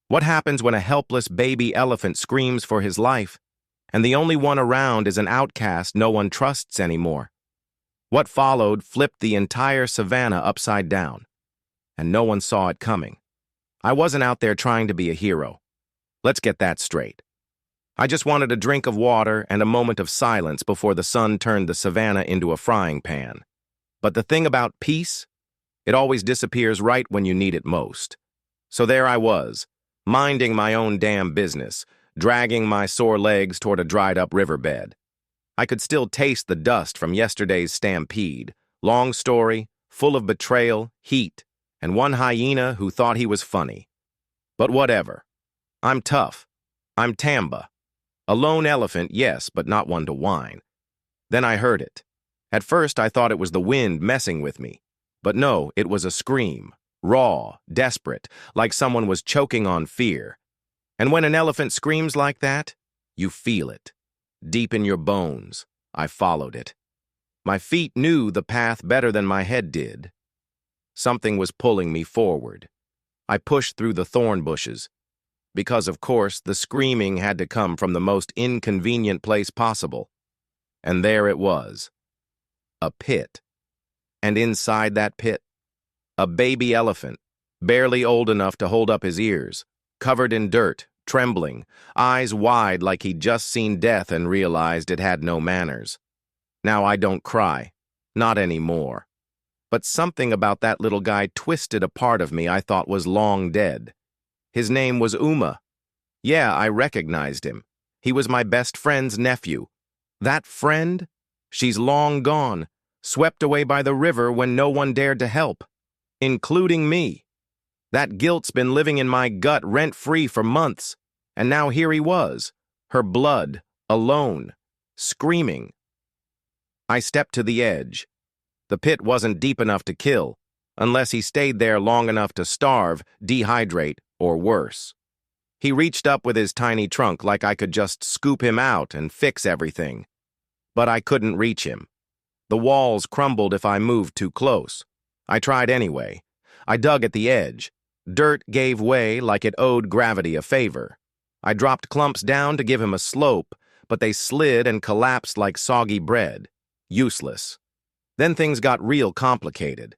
What happens when a helpless baby elephant screams for his life, and the only one around is an outcast no one trusts anymore? What followed flipped the entire savannah upside down, and no one saw it coming. I wasn't out there trying to be a hero. Let's get that straight. I just wanted a drink of water and a moment of silence before the sun turned the savannah into a frying pan. But the thing about peace, it always disappears right when you need it most. So there I was, minding my own damn business, dragging my sore legs toward a dried-up riverbed. I could still taste the dust from yesterday's stampede. Long story, full of betrayal, heat, and one hyena who thought he was funny. But whatever. I'm tough. I'm Tamba. A lone elephant, yes, but not one to whine. Then I heard it. At first I thought it was the wind messing with me. But no, it was a scream. Raw, desperate, like someone was choking on fear. And when an elephant screams like that, you feel it. Deep in your bones, I followed it. My feet knew the path better than my head did. Something was pulling me forward. I pushed through the thorn bushes. Because, of course, the screaming had to come from the most inconvenient place possible. And there it was. A pit. And inside that pit, a baby elephant, barely old enough to hold up his ears, covered in dirt, trembling, eyes wide like he'd just seen death and realized it had no manners. Now I don't cry. Not anymore. But something about that little guy twisted a part of me I thought was long dead. His name was Uma. Yeah, I recognized him. He was my best friend's nephew. That friend? She's long gone, swept away by the river when no one dared to help, including me. That guilt's been living in my gut rent-free for months, and now here he was, her blood, alone, screaming. I stepped to the edge. The pit wasn't deep enough to kill, unless he stayed there long enough to starve, dehydrate, or worse. He reached up with his tiny trunk like I could just scoop him out and fix everything. But I couldn't reach him. The walls crumbled if I moved too close. I tried anyway. I dug at the edge. Dirt gave way like it owed gravity a favor. I dropped clumps down to give him a slope, but they slid and collapsed like soggy bread. Useless. Then things got real complicated.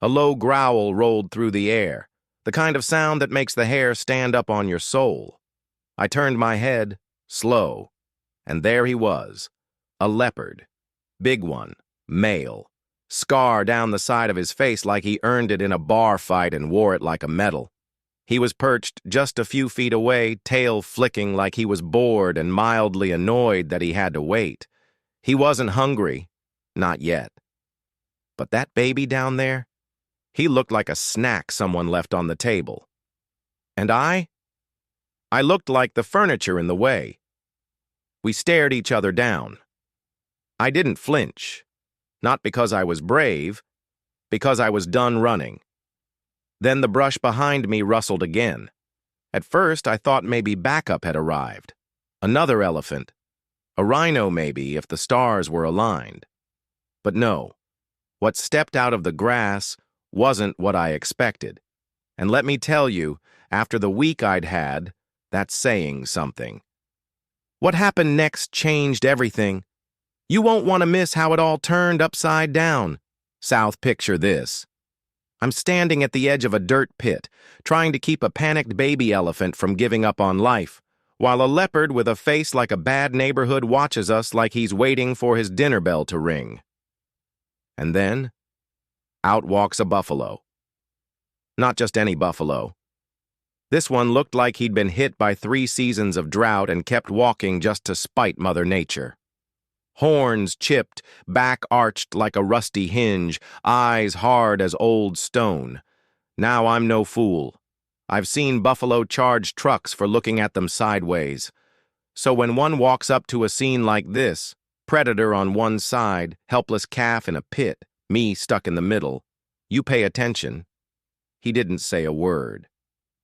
A low growl rolled through the air, the kind of sound that makes the hair stand up on your soul. I turned my head, slow, and there he was, a leopard. Big one, male. Scar down the side of his face like he earned it in a bar fight and wore it like a medal. He was perched just a few feet away, tail flicking like he was bored and mildly annoyed that he had to wait. He wasn't hungry, not yet. But that baby down there, he looked like a snack someone left on the table. And I looked like the furniture in the way. We stared each other down. I didn't flinch. Not because I was brave, because I was done running. Then the brush behind me rustled again. At first, I thought maybe backup had arrived. Another elephant. A rhino, maybe, if the stars were aligned. But no. What stepped out of the grass wasn't what I expected. And let me tell you, after the week I'd had, that's saying something. What happened next changed everything. You won't want to miss how it all turned upside down. South, picture this. I'm standing at the edge of a dirt pit, trying to keep a panicked baby elephant from giving up on life, while a leopard with a face like a bad neighborhood watches us like he's waiting for his dinner bell to ring. And then, out walks a buffalo. Not just any buffalo. This one looked like he'd been hit by 3 seasons of drought and kept walking just to spite Mother Nature. Horns chipped, back arched like a rusty hinge, eyes hard as old stone. Now I'm no fool. I've seen buffalo charge trucks for looking at them sideways. So when one walks up to a scene like this, predator on one side, helpless calf in a pit, me stuck in the middle, you pay attention. He didn't say a word.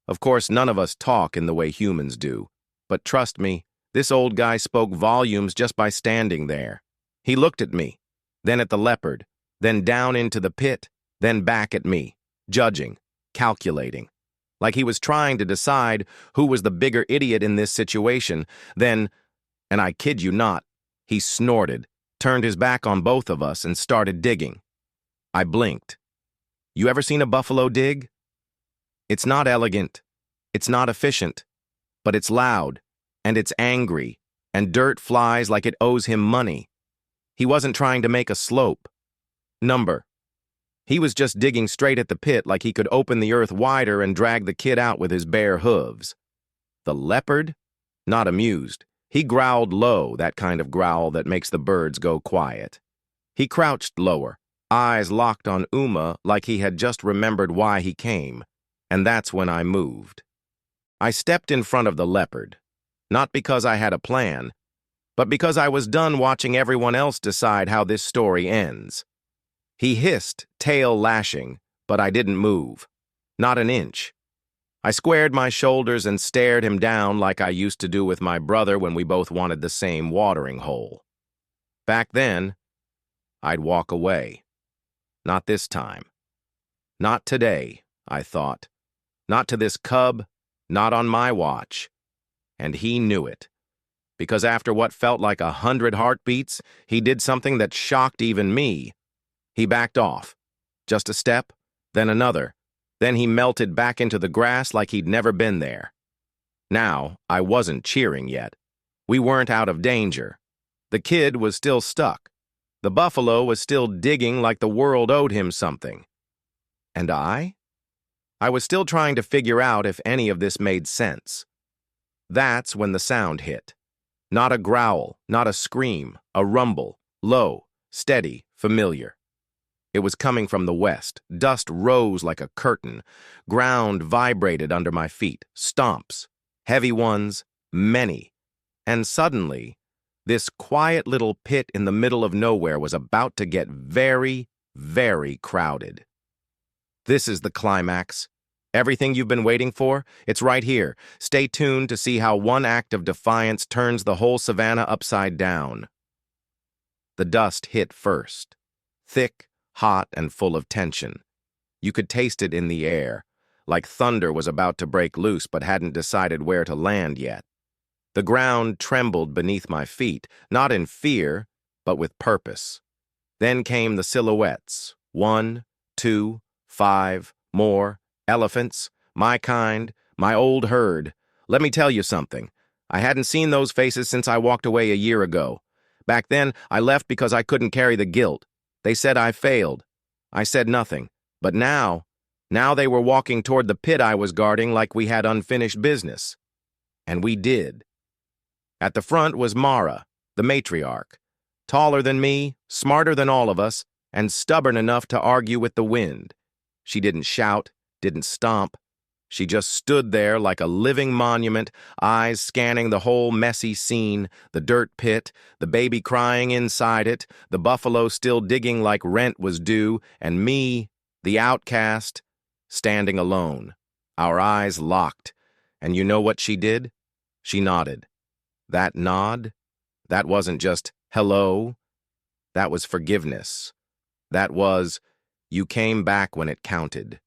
Of course, none of us talk in the way humans do, but trust me, this old guy spoke volumes just by standing there. He looked at me, then at the leopard, then down into the pit, then back at me, judging, calculating. like he was trying to decide who was the bigger idiot in this situation. Then, and I kid you not, he snorted, turned his back on both of us, and started digging. I blinked. You ever seen a buffalo dig? It's not elegant, it's not efficient, but it's loud, and it's angry, and dirt flies like it owes him money. He wasn't trying to make a slope. Number. He was just digging straight at the pit like he could open the earth wider and drag the kid out with his bare hooves. The leopard? Not amused. He growled low, that kind of growl that makes the birds go quiet. He crouched lower, eyes locked on Uma like he had just remembered why he came, and that's when I moved. I stepped in front of the leopard, not because I had a plan, but because I was done watching everyone else decide how this story ends. He hissed, tail lashing, but I didn't move. Not an inch. I squared my shoulders and stared him down like I used to do with my brother when we both wanted the same watering hole. Back then, I'd walk away. Not this time. Not today, I thought. Not to this cub, not on my watch. And he knew it. Because after what felt like 100 heartbeats, he did something that shocked even me. He backed off. Just a step, then another. Then he melted back into the grass like he'd never been there. Now, I wasn't cheering yet. We weren't out of danger. The kid was still stuck. The buffalo was still digging like the world owed him something. And I? I was still trying to figure out if any of this made sense. That's when the sound hit. Not a growl, not a scream, a rumble, low, steady, familiar. It was coming from the west. Dust rose like a curtain. Ground vibrated under my feet. Stomps. Heavy ones. Many. And suddenly, this quiet little pit in the middle of nowhere was about to get very, very crowded. This is the climax. Everything you've been waiting for, it's right here. Stay tuned to see how one act of defiance turns the whole Savannah upside down. The dust hit first. Thick, hot, and full of tension. You could taste it in the air, like thunder was about to break loose but hadn't decided where to land yet. The ground trembled beneath my feet, not in fear, but with purpose. Then came the silhouettes. 1, 2, 5, more. Elephants, my kind, my old herd. Let me tell you something. I hadn't seen those faces since I walked away a year ago. Back then, I left because I couldn't carry the guilt. They said I failed. I said nothing. But now they were walking toward the pit I was guarding like we had unfinished business. And we did. At the front was Mara, the matriarch. Taller than me, smarter than all of us, and stubborn enough to argue with the wind. She didn't shout, didn't stomp. She just stood there like a living monument, eyes scanning the whole messy scene, the dirt pit, the baby crying inside it, the buffalo still digging like rent was due, and me, the outcast, standing alone, our eyes locked. And you know what she did? She nodded. That nod? That wasn't just hello. That was forgiveness. That was, you came back when it counted.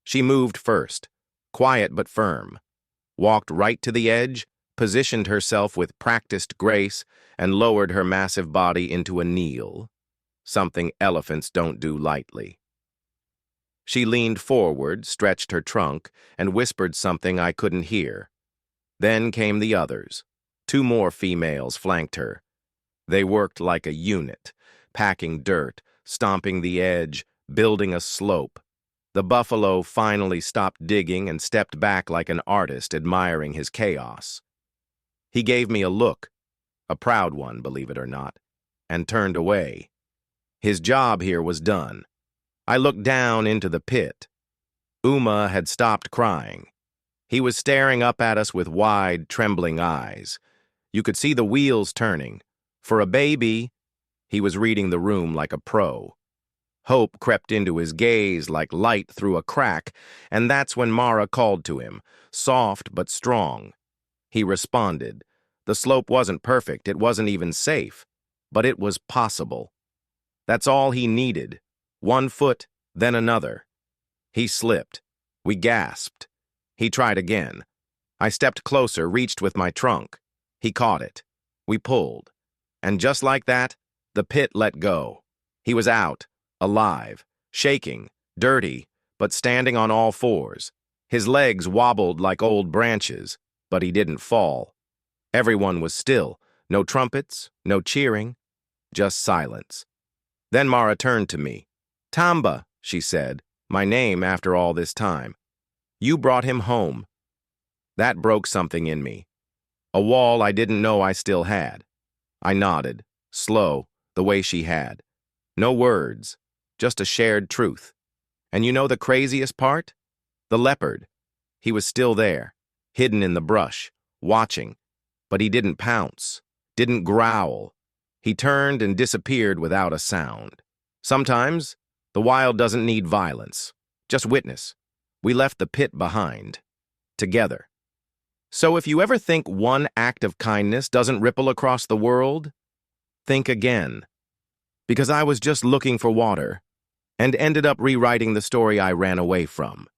She moved first, quiet but firm, walked right to the edge, positioned herself with practiced grace, and lowered her massive body into a kneel, something elephants don't do lightly. She leaned forward, stretched her trunk, and whispered something I couldn't hear. Then came the others. 2 more females flanked her. They worked like a unit, packing dirt, stomping the edge, building a slope. The buffalo finally stopped digging and stepped back like an artist admiring his chaos. He gave me a look, a proud one, believe it or not, and turned away. His job here was done. I looked down into the pit. Uma had stopped crying. He was staring up at us with wide, trembling eyes. You could see the wheels turning. For a baby, he was reading the room like a pro. Hope crept into his gaze like light through a crack, and that's when Mara called to him, soft but strong. He responded. The slope wasn't perfect, it wasn't even safe, but it was possible. That's all he needed. 1 foot, then another. He slipped. We gasped. He tried again. I stepped closer, reached with my trunk. He caught it. We pulled. And just like that, the pit let go. He was out, alive, shaking, dirty, but standing on all fours. His legs wobbled like old branches, but he didn't fall. Everyone was still. No trumpets, no cheering, just silence. Then Mara turned to me. "Tamba," she said, my name after all this time. "You brought him home." That broke something in me. A wall I didn't know I still had. I nodded, slow, the way she had. No words, just a shared truth. And you know the craziest part? The leopard. He was still there, hidden in the brush, watching. But he didn't pounce, didn't growl. He turned and disappeared without a sound. Sometimes, the wild doesn't need violence, just witness. We left the pit behind, together. So if you ever think one act of kindness doesn't ripple across the world, think again. Because I was just looking for water and ended up rewriting the story I ran away from.